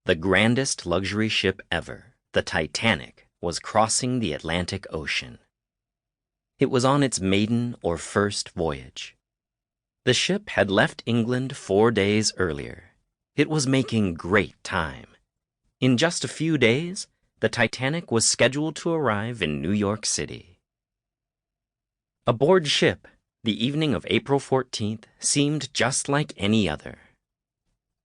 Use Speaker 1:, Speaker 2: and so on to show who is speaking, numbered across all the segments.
Speaker 1: The grandest luxury ship ever, the Titanic, was crossing the Atlantic Ocean. It was on its maiden or first voyage. The ship had left England 4 days earlier. It was making great time. In just a few days, the Titanic was scheduled to arrive in New York City. Aboard ship, the evening of April 14th seemed just like any other.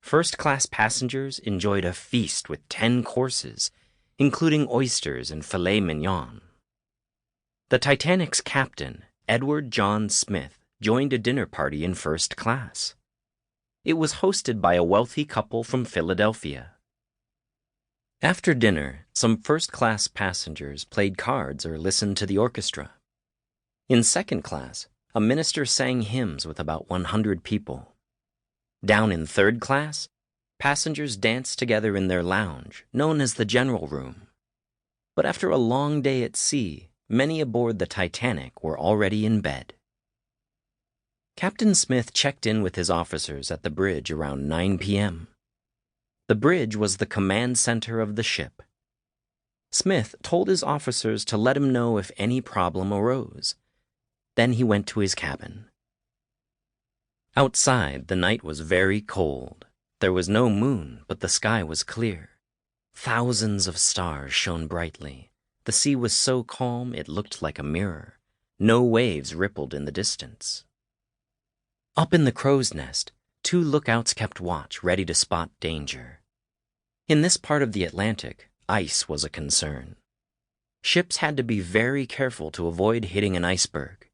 Speaker 1: First-class passengers enjoyed a feast with 10 courses, including oysters and filet mignon. The Titanic's captain, Edward John Smith, joined a dinner party in first class. It was hosted by a wealthy couple from Philadelphia. After dinner, some first-class passengers played cards or listened to the orchestra. In second class, a minister sang hymns with about 100 people. Down in third class, passengers danced together in their lounge, known as the general room. But after a long day at sea, many aboard the Titanic were already in bed. Captain Smith checked in with his officers at the bridge around 9 p.m. The bridge was the command center of the ship. Smith told his officers to let him know if any problem arose. Then he went to his cabin. Outside, the night was very cold. There was no moon, but the sky was clear. Thousands of stars shone brightly. The sea was so calm it looked like a mirror. No waves rippled in the distance. Up in the crow's nest, 2 lookouts kept watch, ready to spot danger. In this part of the Atlantic, ice was a concern. Ships had to be very careful to avoid hitting an iceberg.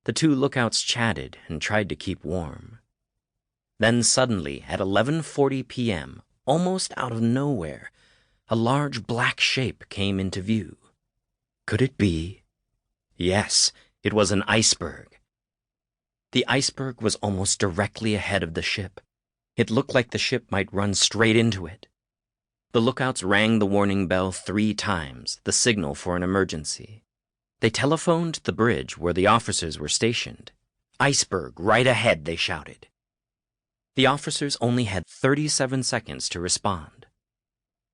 Speaker 1: The 2 lookouts chatted and tried to keep warm. Then suddenly, at 11:40 p.m., almost out of nowhere, a large black shape came into view. Could it be? Yes, it was an iceberg. The iceberg was almost directly ahead of the ship. It looked like the ship might run straight into it. The lookouts rang the warning bell 3 times, the signal for an emergency. They telephoned the bridge where the officers were stationed. "Iceberg, right ahead," they shouted. The officers only had 37 seconds to respond.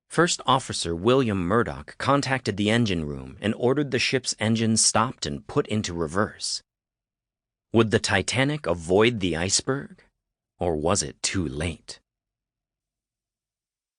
Speaker 1: First Officer William Murdoch contacted the engine room and ordered the ship's engines stopped and put into reverse. Would the Titanic avoid the iceberg? Or was it too late?